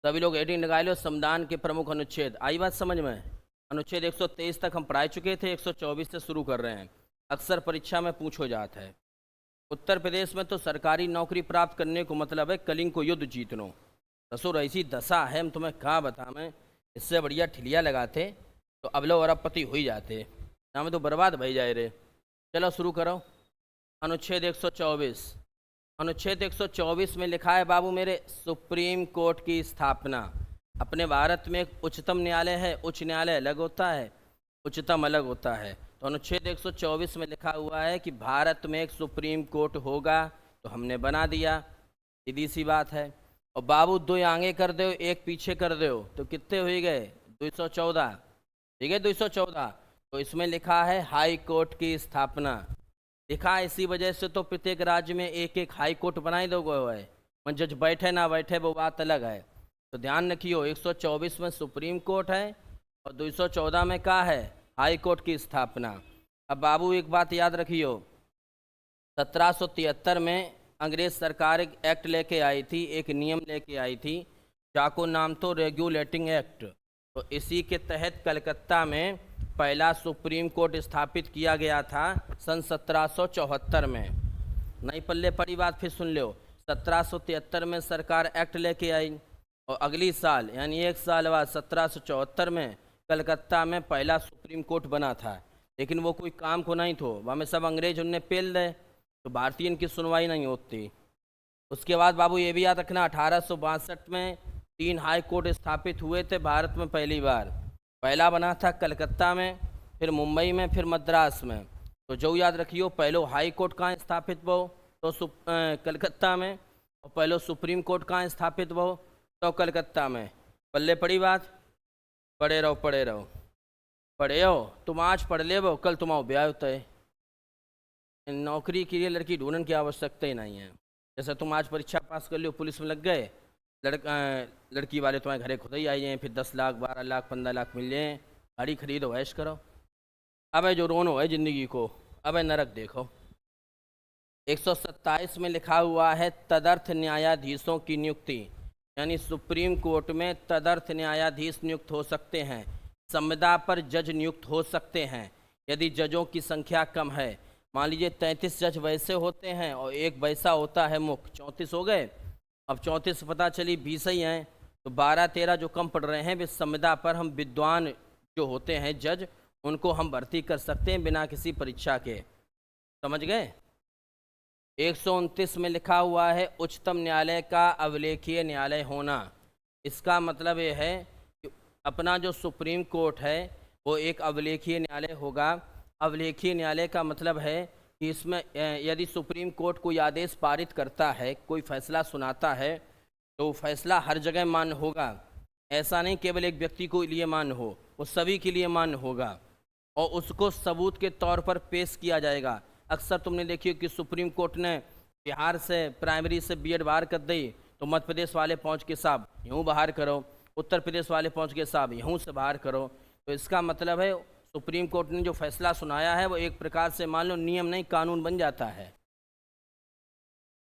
सभी लोग हेडिंग लगा लो, संविधान के प्रमुख अनुच्छेद। आई बात समझ में? अनुच्छेद 123 तक हम पढ़ा चुके थे, 124 से शुरू कर रहे हैं। अक्सर परीक्षा में पूछो जाता है। उत्तर प्रदेश में तो सरकारी नौकरी प्राप्त करने को मतलब है कलिंग को युद्ध जीतनो। ससुर ऐसी दशा है, हम तुम्हें कहाँ बतावें। इससे बढ़िया ठिलिया लगाते तो अबलो अरबपति हो ही जाते, ना में तो बर्बाद भई जाए रे। चलो शुरू करो। अनुच्छेद 124। अनुच्छेद 124 में लिखा है बाबू मेरे, सुप्रीम कोर्ट की स्थापना। अपने भारत में एक उच्चतम न्यायालय है, उच्च न्यायालय अलग होता है, उच्चतम अलग होता है। तो अनुच्छेद 124 में लिखा हुआ है कि भारत में एक सुप्रीम कोर्ट होगा, तो हमने बना दिया, सीधी सी बात है। और बाबू दो आगे कर दो, एक पीछे कर दो, तो कितने हो गए? 214। ठीक है, 214। तो इसमें लिखा है हाई कोर्ट की स्थापना। लिखा है इसी वजह से तो प्रत्येक राज्य में एक एक हाई कोर्ट बनाई दोगे है। मन जज बैठे ना बैठे वो बात अलग है। तो ध्यान रखियो, 124 में सुप्रीम कोर्ट है और 214 में क्या है? हाई कोर्ट की स्थापना। अब बाबू एक बात याद रखियो, 1773 में अंग्रेज सरकार एक एक्ट लेके आई थी, एक नियम लेके आई थी, जाको नाम तो रेगुलेटिंग एक्ट। तो इसी के तहत कलकत्ता में पहला सुप्रीम कोर्ट स्थापित किया गया था सन 1774 में। नई पल्ले पड़ी बात फिर सुन लो। 1773 में सरकार एक्ट लेके आई और अगली साल यानी एक साल बाद 1774 में कलकत्ता में पहला सुप्रीम कोर्ट बना था। लेकिन वो कोई काम को नहीं थो, वहाँ में सब अंग्रेज उनने पेल दे, तो भारतीय की सुनवाई नहीं होती। उसके बाद बाबू ये भी याद रखना, 1862 में 3 हाई कोर्ट स्थापित हुए थे भारत में पहली बार। पहला बना था कलकत्ता में, फिर मुंबई में, फिर मद्रास में। तो जो याद रखियो, पहलो हाई कोर्ट कहाँ स्थापित हो? तो कलकत्ता में। और पहलो सुप्रीम कोर्ट कहाँ स्थापित हो? तो कलकत्ता में। पल्ले पड़ी बात? पढ़े रहो पढ़े रहो पढ़े हो। तुम आज पढ़ ले वो, कल तुम्हारा ब्याह होता है। नौकरी के लिए लड़की ढूंढने की आवश्यकता ही नहीं है। जैसे तुम आज परीक्षा पास कर लो, पुलिस में लग गए, लड़की वाले तुम्हारे घरे खुद ही आई हैं, फिर 10 लाख 12 लाख 15 लाख मिल जाए, गाड़ी खरीदो ऐश करो। अब जो रोनो है ज़िंदगी को, अब नरक देखो। 127 में लिखा हुआ है तदर्थ न्यायाधीशों की नियुक्ति, यानी सुप्रीम कोर्ट में तदर्थ न्यायाधीश नियुक्त हो सकते हैं। संविदा पर जज नियुक्त हो सकते हैं यदि जजों की संख्या कम है। मान लीजिए 33 जज वैसे होते हैं और एक वैसा होता है मुख्य, 34 हो गए। अब 34 पता चली 20 ही हैं, तो 12-13 जो कम पड़ रहे हैं वे संविदा पर हम विद्वान जो होते हैं जज, उनको हम भर्ती कर सकते हैं बिना किसी परीक्षा के। समझ गए? 129 में लिखा हुआ है उच्चतम न्यायालय का अवलेखीय न्यायालय होना। इसका मतलब ये है कि अपना जो सुप्रीम कोर्ट है वो एक अवलेखीय न्यायालय होगा। अवलेखीय न्यायालय का मतलब है कि इसमें यदि सुप्रीम कोर्ट कोई आदेश पारित करता है, कोई फैसला सुनाता है, तो फैसला हर जगह मान्य होगा। ऐसा नहीं केवल एक व्यक्ति को लिए मान्य हो, वो सभी के लिए मान्य होगा और उसको सबूत के तौर पर पेश किया जाएगा। अक्सर तुमने देखी कि सुप्रीम कोर्ट ने बिहार से प्राइमरी से बीएड बाहर कर दी, तो मध्य प्रदेश वाले पहुँच के साहब यूँ बाहर करो, उत्तर प्रदेश वाले पहुँच के साहब यूँ से बाहर करो। तो इसका मतलब है सुप्रीम कोर्ट ने जो फैसला सुनाया है वो एक प्रकार से मान लो नियम नहीं कानून बन जाता है।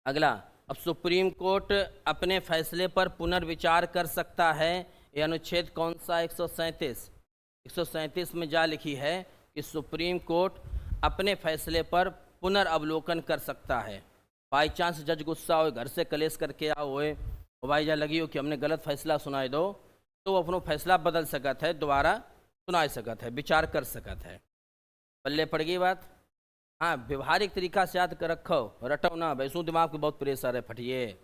अगला, अब सुप्रीम कोर्ट अपने फैसले पर पुनर्विचार कर सकता है। ये अनुच्छेद कौन सा? 137। 137 में जा लिखी है कि सुप्रीम कोर्ट अपने फैसले पर पुनर्अवलोकन कर सकता है। बाई चांस जज गुस्सा हो, घर से कलेश करके आओ होए और भाई जा लगी हो कि हमने गलत फैसला सुनाए दो, तो वो अपना फैसला बदल सकत है, दोबारा सुना सकत है, विचार कर सकत है। पल्ले पड़ गई बात? हाँ, व्यवहारिक तरीका से याद कर रखो, रटो ना, वैसू दिमाग पे बहुत प्रेशर है, फटिए।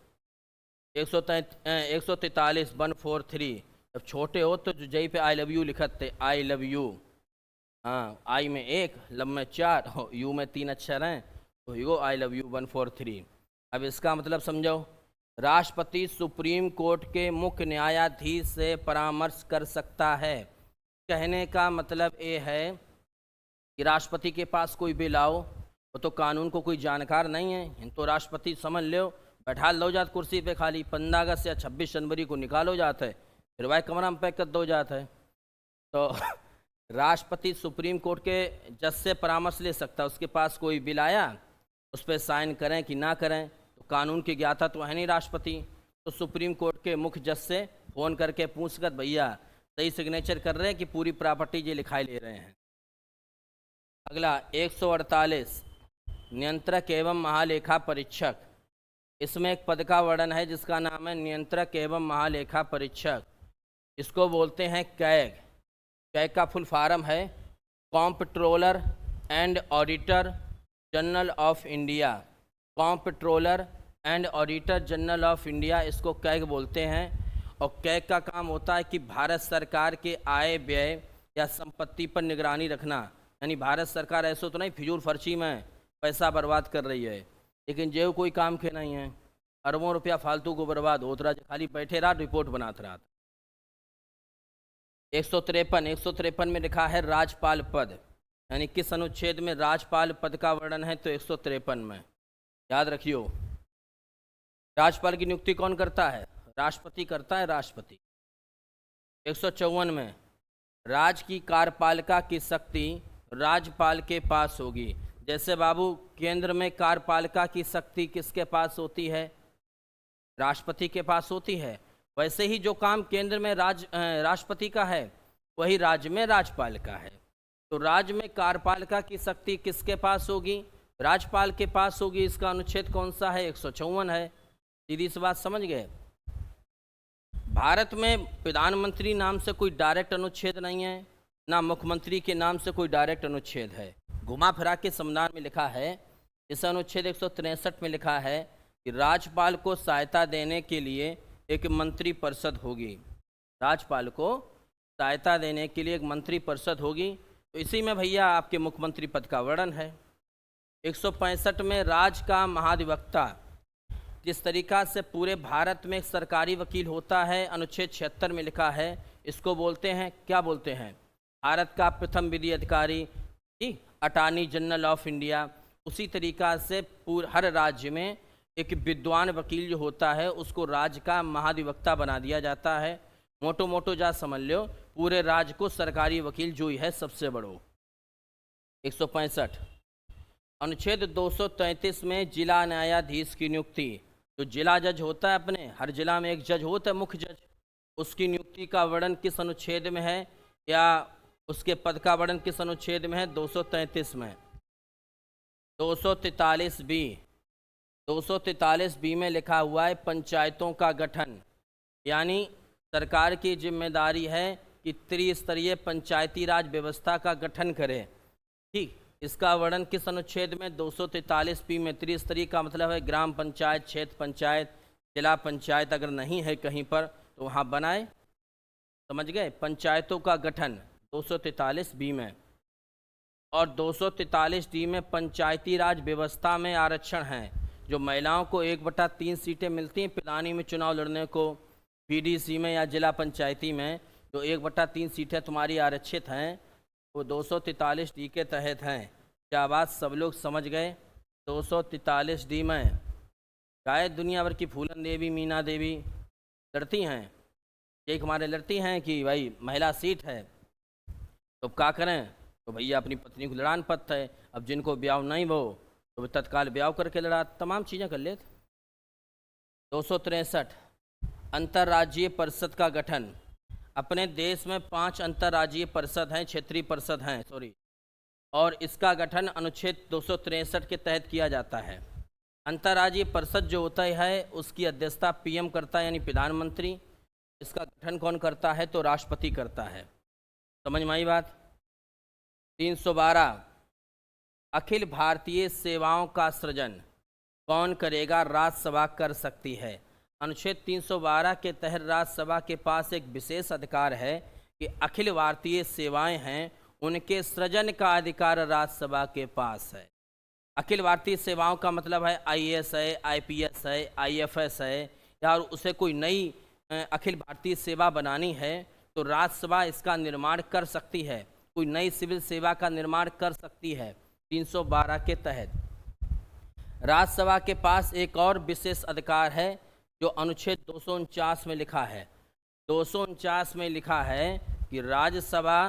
143 143। जब छोटे हो तो जई पे आई लव यू लिखत थे, आई लव यू। हाँ, आई में 1, लब में 4, यू में 3 अक्षर हैं, तो यो आई लव यू 143। अब इसका मतलब समझो, राष्ट्रपति सुप्रीम कोर्ट के मुख्य न्यायाधीश से परामर्श कर सकता है। कहने का मतलब ये है कि राष्ट्रपति के पास कोई बिल आओ, वो तो कानून को कोई जानकार नहीं है, तो राष्ट्रपति समझ लो बैठा लो जात कुर्सी पे, खाली 15 अगस्त या 26 जनवरी को निकालो जाता है, फिर वह कमरा में पैक कर दो जाता है। तो राष्ट्रपति सुप्रीम कोर्ट के जज से परामर्श ले सकता है। उसके पास कोई बिल आया, उस पर साइन करें कि ना करें, तो कानून की ज्ञाता तो है नहीं राष्ट्रपति, तो सुप्रीम कोर्ट के मुख्य जज से फ़ोन करके पूछ कर भैया सही सिग्नेचर कर रहे हैं कि पूरी प्रॉपर्टी ये लिखाई ले रहे हैं। अगला 148 नियंत्रक एवं महालेखा परीक्षक। इसमें एक पद का वर्णन है जिसका नाम है नियंत्रक एवं महालेखा परीक्षक। इसको बोलते हैं कैग। कैग का फुल फॉर्म है comptroller and auditor general of India. Comptroller and auditor general of India, इसको कैग बोलते हैं। और कैग का काम होता है कि भारत सरकार के आय व्यय या संपत्ति पर निगरानी रखना। यानी भारत सरकार ऐसा तो नहीं फिजूल फर्ची में पैसा बर्बाद कर रही है, लेकिन जो कोई काम के नहीं है, अरबों रुपया फालतू को बर्बाद होता रहा, खाली बैठे रहा रिपोर्ट बनाते रहा। 153 में लिखा है राज्यपाल पद। यानी किस अनुच्छेद में राज्यपाल पद का वर्णन है, तो 153 में। याद रखियो, राज्यपाल की नियुक्ति कौन करता है? राष्ट्रपति करता है, राष्ट्रपति। 154 में राज्य की कार्यपालिका की शक्ति राज्यपाल के पास होगी। जैसे बाबू केंद्र में कार्यपालिका की शक्ति किसके पास होती है? राष्ट्रपति के पास होती है। वैसे ही जो काम केंद्र में राष्ट्रपति का है वही राज्य में राज्यपाल का है। तो राज्य में कार्यपालिका की शक्ति किसके पास होगी? राज्यपाल के पास होगी। इसका अनुच्छेद कौन सा है? 154 है। सीधी सी बात समझ गए। भारत में प्रधानमंत्री नाम से कोई डायरेक्ट अनुच्छेद नहीं है, ना मुख्यमंत्री के नाम से कोई डायरेक्ट अनुच्छेद है। घुमा फिरा के संविधान में लिखा है, इस अनुच्छेद 163 में लिखा है कि राज्यपाल को सहायता देने के लिए एक मंत्री परिषद होगी। राज्यपाल को सहायता देने के लिए एक मंत्री परिषद होगी। तो इसी में भैया आपके मुख्यमंत्री पद का वर्णन है। 165 में राज्य का महाधिवक्ता, जिस तरीका से पूरे भारत में एक सरकारी वकील होता है, अनुच्छेद 76 में लिखा है, इसको बोलते हैं, क्या बोलते हैं? भारत का प्रथम विधि अधिकारी, अटॉर्नी जनरल ऑफ इंडिया। उसी तरीका से हर राज्य में एक विद्वान वकील जो होता है उसको राज्य का महाधिवक्ता बना दिया जाता है। मोटो मोटो जा समझ लो, पूरे राज्य को सरकारी वकील जो ही है सबसे बड़ो। 165 अनुच्छेद 233 में जिला न्यायाधीश की नियुक्ति। जो जिला जज होता है, अपने हर जिला में एक जज होता है, मुख्य जज, उसकी नियुक्ति का वर्णन किस अनुच्छेद में है, या उसके पद का वर्णन किस अनुच्छेद में है? 233 में। 243 बी में लिखा हुआ है पंचायतों का गठन। यानी सरकार की जिम्मेदारी है कि त्रिस्तरीय पंचायती राज व्यवस्था का गठन करे। ठीक, इसका वर्णन किस अनुच्छेद में? 243 बी में। त्रिस्तरीय का मतलब है ग्राम पंचायत, क्षेत्र पंचायत, जिला पंचायत अगर नहीं है कहीं पर तो वहाँ बनाए। समझ गए? पंचायतों का गठन 243 बी में। और 243 डी में पंचायती राज व्यवस्था में आरक्षण है। जो महिलाओं को 1/3 सीटें मिलती हैं पिलानी में चुनाव लड़ने को, पीडीसी में या जिला पंचायती में, जो 1/3 सीटें तुम्हारी आरक्षित हैं वो 243 डी के तहत हैं। क्या बात सब लोग समझ गए? 243 डी में शायद दुनिया भर की फूलन देवी, मीना देवी लड़ती हैं, एक हमारे लड़ती हैं कि भाई महिला सीट है तो क्या करें? तो भैया अपनी पत्नी को लड़ान पड़ता है। अब जिनको ब्याह नहीं वो तो तत्काल ब्याह करके लड़ा, तमाम चीज़ें कर लेते। 263 अंतर्राज्यीय परिषद का गठन। अपने देश में 5 अंतर्राज्यीय परिषद हैं, क्षेत्रीय परिषद हैं, और इसका गठन अनुच्छेद 263 के तहत किया जाता है। अंतर्राज्यीय परिषद जो होता है उसकी अध्यक्षता पीएम करता है, यानी प्रधानमंत्री। इसका गठन कौन करता है? तो राष्ट्रपति करता है। समझ में आई बात? 312 अखिल भारतीय सेवाओं का सृजन कौन करेगा? राज्यसभा कर सकती है। अनुच्छेद 312 के तहत राज्यसभा के पास एक विशेष अधिकार है कि अखिल भारतीय सेवाएं हैं उनके सृजन का अधिकार राज्यसभा के पास है। अखिल भारतीय सेवाओं का मतलब है आईएएस है, आईपीएस है, आईएफएस है, या उसे कोई नई अखिल भारतीय सेवा बनानी है तो राज्यसभा इसका निर्माण कर सकती है, कोई नई सिविल सेवा का निर्माण कर सकती है। 312 के तहत राज्यसभा के पास एक और विशेष अधिकार है जो अनुच्छेद 249 में लिखा है। 249 में लिखा है कि राज्यसभा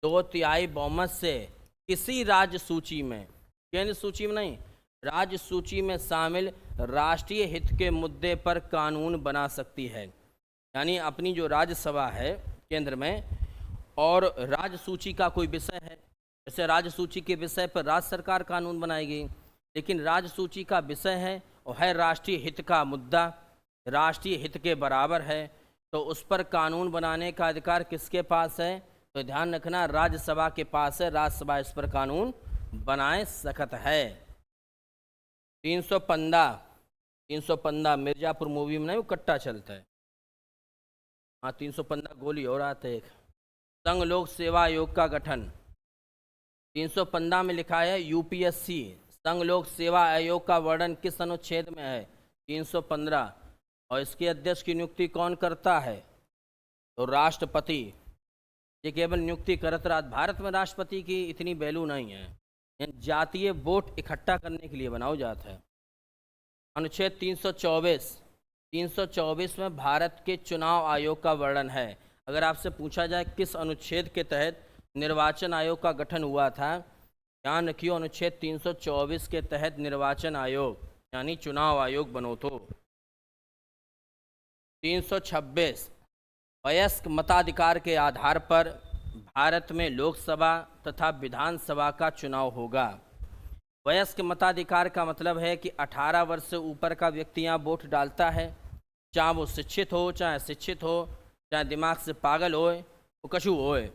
2/3 बहुमत से किसी राज्य सूची में, केंद्र सूची में नहीं, राज्य सूची में शामिल राष्ट्रीय हित के मुद्दे पर कानून बना सकती है। यानी अपनी जो राज्यसभा है केंद्र में, और राज्य सूची का कोई विषय है, जैसे राज्य सूची के विषय पर राज्य सरकार कानून बनाएगी, लेकिन राज्य सूची का विषय है और है राष्ट्रीय हित का मुद्दा, राष्ट्रीय हित के बराबर है, तो उस पर कानून बनाने का अधिकार किसके पास है? तो ध्यान रखना, राज्यसभा के पास है, राज्यसभा इस पर कानून बनाए सकत है। 315 मिर्जापुर मूवी में नहीं वो कट्टा चलता है, हाँ 315 गोली और आते एक। संघ लोक सेवा आयोग का गठन 315 में लिखा है यूपीएससी संघ लोक सेवा आयोग का वर्णन किस अनुच्छेद में है? 315। और इसके अध्यक्ष की नियुक्ति कौन करता है? तो राष्ट्रपति। ये केवल नियुक्ति करत रहा, भारत में राष्ट्रपति की इतनी वैल्यू नहीं है, जातीय वोट इकट्ठा करने के लिए बनाया जाता है। अनुच्छेद 324 में भारत के चुनाव आयोग का वर्णन है। अगर आपसे पूछा जाए किस अनुच्छेद के तहत निर्वाचन आयोग का गठन हुआ था, ध्यान रखियो अनुच्छेद 324 के तहत निर्वाचन आयोग यानी चुनाव आयोग बनो। तो 326 वयस्क मताधिकार के आधार पर भारत में लोकसभा तथा विधानसभा का चुनाव होगा। वयस्क मताधिकार का मतलब है कि 18 वर्ष से ऊपर का व्यक्ति यहाँ वोट डालता है, चाहे वो शिक्षित हो चाहे अशिक्षित हो, चाहे दिमाग से पागल होए वो कछु होए,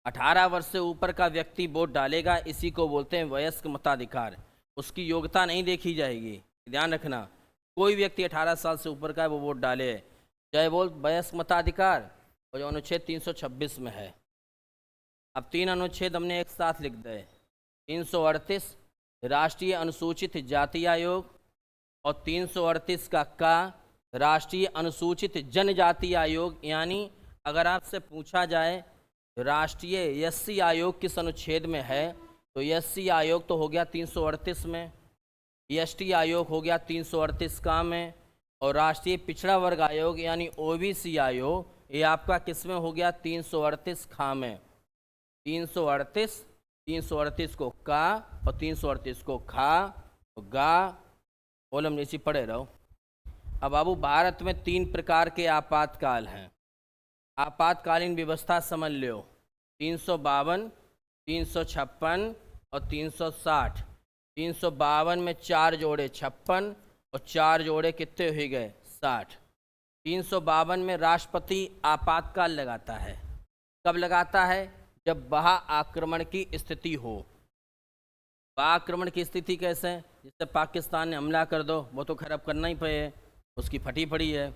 18 वर्ष से ऊपर का व्यक्ति वोट डालेगा, इसी को बोलते हैं वयस्क मताधिकार। उसकी योग्यता नहीं देखी जाएगी, ध्यान रखना, कोई व्यक्ति 18 साल से ऊपर का है वो वोट डाले, चाहे बोल वयस्क मताधिकार, और जो अनुच्छेद 326 में है। अब 3 अनुच्छेद हमने एक साथ लिख दे। 338 राष्ट्रीय अनुसूचित जाति आयोग और 338 का राष्ट्रीय अनुसूचित जनजाति आयोग। यानी अगर आपसे पूछा जाए राष्ट्रीय एससी आयोग किस अनुच्छेद में है, तो एससी आयोग तो हो गया 338 में, एसटी आयोग हो गया 338 का में, और राष्ट्रीय पिछड़ा वर्ग आयोग यानी ओबीसी आयोग ये आपका किस में हो गया? 338 खा में। 338 को का और 338 को खा तो गा, ओलम नीचे पड़े रहो। अब बाबू भारत में 3 प्रकार के आपातकाल हैं। आपातकालीन व्यवस्था समझ लो, 352, 356 और 360। 352 में 4 जोड़े 56 और 4 जोड़े कितने हो गए? 60। 352 में राष्ट्रपति आपातकाल लगाता है। कब लगाता है? जब बाह्य आक्रमण की स्थिति हो। बाह्य आक्रमण की स्थिति कैसे? जिससे पाकिस्तान ने हमला कर दो, वो तो खैर अब करना ही पे, उसकी फटी पड़ी है।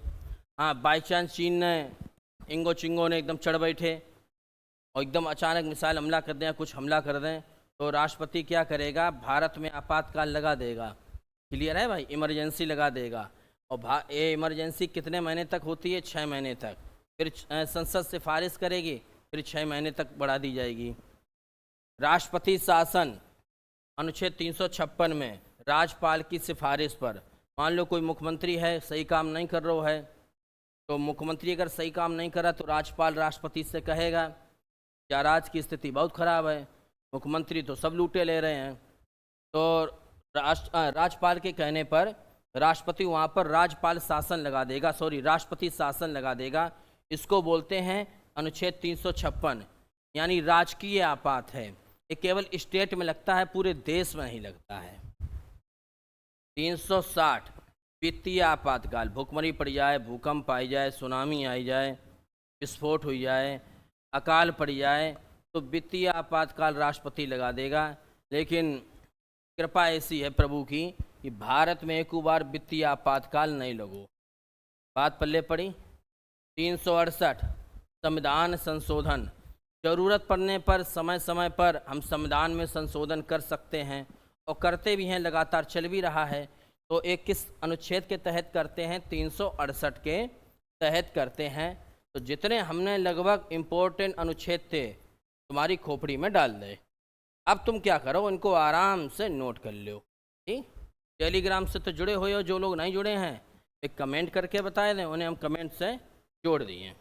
हाँ, बाई चांस चीन ने इंगो चिंगो ने एकदम चढ़ बैठे और एकदम अचानक मिसाइल हमला कर दें, कुछ हमला कर दें, तो राष्ट्रपति क्या करेगा? भारत में आपातकाल लगा देगा। क्लियर है भाई? इमरजेंसी लगा देगा। और ये इमरजेंसी कितने महीने तक होती है? 6 महीने तक। फिर संसद सिफारिश करेगी, फिर 6 महीने तक बढ़ा दी जाएगी। राष्ट्रपति शासन अनुच्छेद 356 में राज्यपाल की सिफारिश पर, मान लो कोई मुख्यमंत्री है सही काम नहीं कर रहा है, तो मुख्यमंत्री अगर सही काम नहीं करा तो राज्यपाल राष्ट्रपति से कहेगा क्या राज्य की स्थिति बहुत खराब है, मुख्यमंत्री तो सब लूटे ले रहे हैं, तो राज्यपाल के कहने पर राष्ट्रपति वहाँ पर राज्यपाल शासन लगा देगा, राष्ट्रपति शासन लगा देगा। इसको बोलते हैं अनुच्छेद 356, यानी राजकीय आपात है। ये केवल स्टेट में लगता है, पूरे देश में नहीं लगता है। 360 वित्तीय आपातकाल, भूखमरी पड़ जाए, भूकंप आई जाए, सुनामी आई जाए, विस्फोट हो जाए, अकाल पड़ जाए, तो वित्तीय आपातकाल राष्ट्रपति लगा देगा। लेकिन कृपा ऐसी है प्रभु की कि भारत में एक बार वित्तीय आपातकाल नहीं लगो। बात पल्ले पड़ी। 368 संविधान संशोधन, जरूरत पड़ने पर समय समय पर हम संविधान में संशोधन कर सकते हैं और करते भी हैं, लगातार चल भी रहा है। तो एक किस अनुच्छेद के तहत करते हैं? 368 के तहत करते हैं। तो जितने हमने लगभग इम्पोर्टेंट अनुच्छेद थे तुम्हारी खोपड़ी में डाल दे। अब तुम क्या करो, इनको आराम से नोट कर लो। ठीक, टेलीग्राम से तो जुड़े हुए हो, जो लोग नहीं जुड़े हैं एक कमेंट करके बताए दें, उन्हें हम कमेंट से जोड़ दिए।